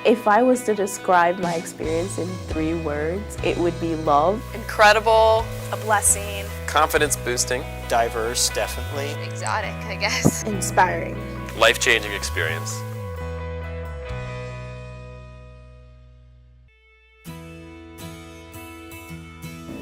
If I was to describe my experience in 3 words, it would be love. Incredible. A blessing. Confidence boosting. Diverse, definitely. Exotic, I guess. Inspiring. Life-changing experience.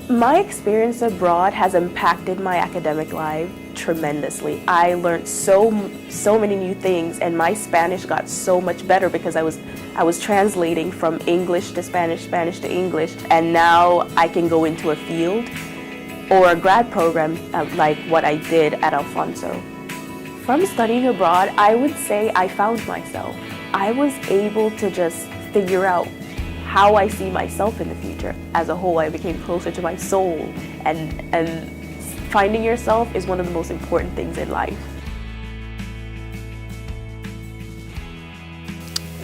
My experience abroad has impacted my academic life tremendously. I learned so many new things, and my Spanish got so much better because I was translating from English to Spanish, Spanish to English, and now I can go into a field or a grad program like what I did at Alfonso. From studying abroad, I would say I found myself. I was able to just figure out how I see myself in the future. As a whole, I became closer to my soul, and finding yourself is one of the most important things in life.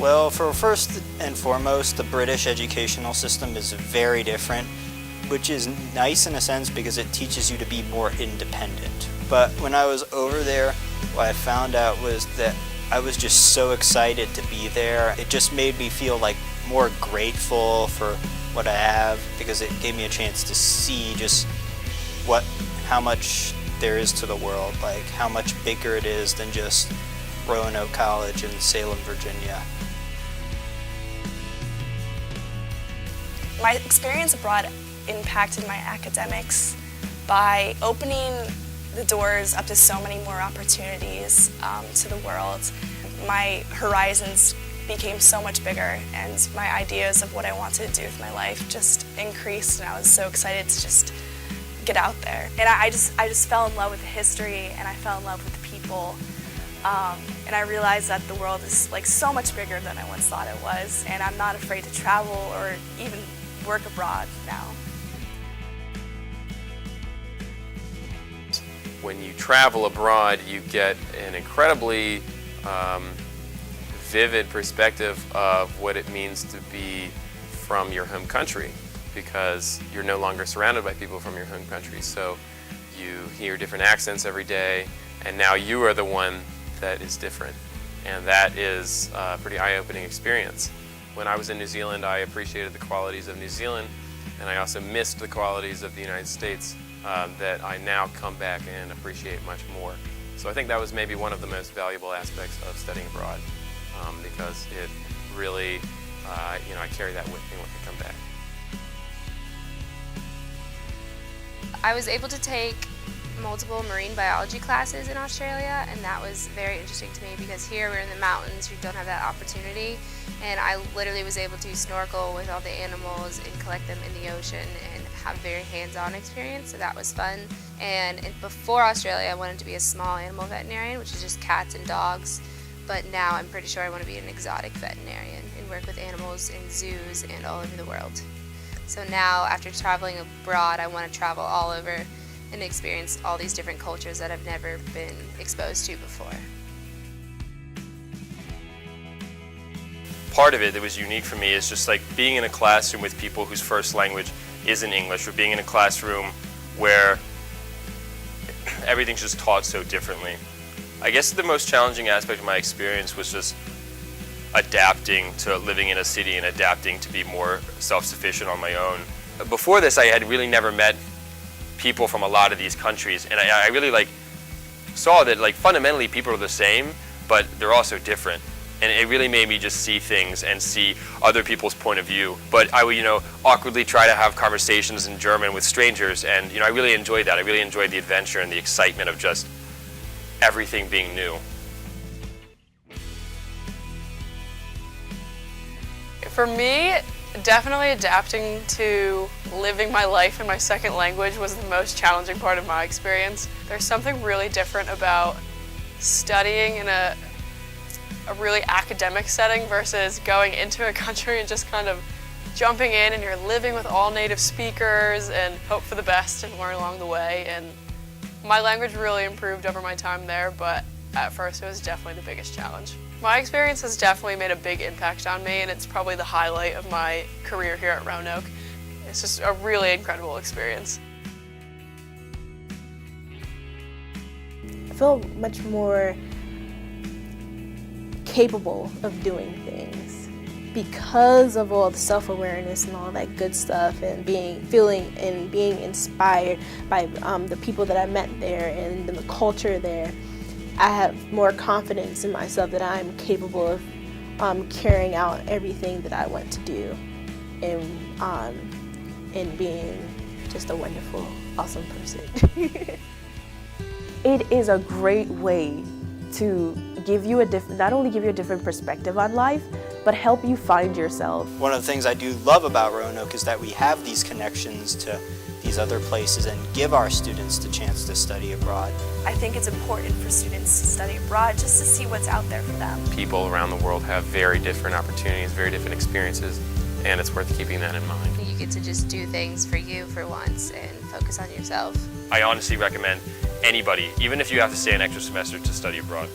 Well, for first and foremost, the British educational system is very different, which is nice in a sense because it teaches you to be more independent. But when I was over there, what I found out was that I was just so excited to be there. It just made me feel like more grateful for what I have because it gave me a chance to see just how much there is to the world, like how much bigger it is than just Roanoke College in Salem, Virginia. My experience abroad impacted my academics by opening the doors up to so many more opportunities to the world. My horizons became so much bigger, and my ideas of what I wanted to do with my life just increased, and I was so excited to just get out there. And I just fell in love with the history, and I fell in love with the people, and I realized that the world is like so much bigger than I once thought it was, and I'm not afraid to travel or even work abroad now. When you travel abroad, you get an incredibly vivid perspective of what it means to be from your home country, because you're no longer surrounded by people from your home country. So you hear different accents every day, and now you are the one that is different. And that is a pretty eye-opening experience. When I was in New Zealand, I appreciated the qualities of New Zealand, and I also missed the qualities of the United States that I now come back and appreciate much more. So I think that was maybe one of the most valuable aspects of studying abroad, because it really, I carry that with me when I come back. I was able to take multiple marine biology classes in Australia, and that was very interesting to me because here we're in the mountains, we don't have that opportunity, and I literally was able to snorkel with all the animals and collect them in the ocean and have very hands-on experience, so that was fun. And before Australia, I wanted to be a small animal veterinarian, which is just cats and dogs, but now I'm pretty sure I want to be an exotic veterinarian and work with animals in zoos and all over the world. So now, after traveling abroad, I want to travel all over and experience all these different cultures that I've never been exposed to before. Part of it that was unique for me is just like being in a classroom with people whose first language isn't English, or being in a classroom where everything's just taught so differently. I guess the most challenging aspect of my experience was just adapting to living in a city and adapting to be more self-sufficient on my own. Before this, I had really never met people from a lot of these countries, and I really saw that fundamentally people are the same, but they're also different. And it really made me just see things and see other people's point of view. But I would, awkwardly try to have conversations in German with strangers, and I really enjoyed that. I really enjoyed the adventure and the excitement of just everything being new. For me, definitely adapting to living my life in my second language was the most challenging part of my experience. There's something really different about studying in a really academic setting versus going into a country and just kind of jumping in, and you're living with all native speakers and hope for the best and learn along the way. And my language really improved over my time there, but at first it was definitely the biggest challenge. My experience has definitely made a big impact on me, and it's probably the highlight of my career here at Roanoke. It's just a really incredible experience. I feel much more capable of doing things. because of all the self-awareness and all that good stuff, and being inspired by the people that I met there and the culture there, I have more confidence in myself that I'm capable of carrying out everything that I want to do, and being just a wonderful, awesome person. It is a great way to give you not only give you a different perspective on life, but help you find yourself. One of the things I do love about Roanoke is that we have these connections to these other places and give our students the chance to study abroad. I think it's important for students to study abroad just to see what's out there for them. People around the world have very different opportunities, very different experiences, and it's worth keeping that in mind. You get to just do things for you for once and focus on yourself. I honestly recommend anybody, even if you have to stay an extra semester, to study abroad.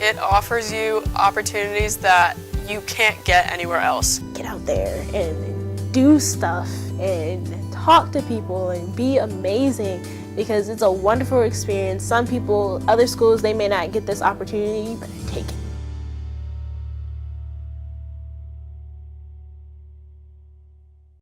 It offers you opportunities that you can't get anywhere else. Get out there and do stuff and talk to people and be amazing, because it's a wonderful experience. Some people, other schools, they may not get this opportunity, but take it.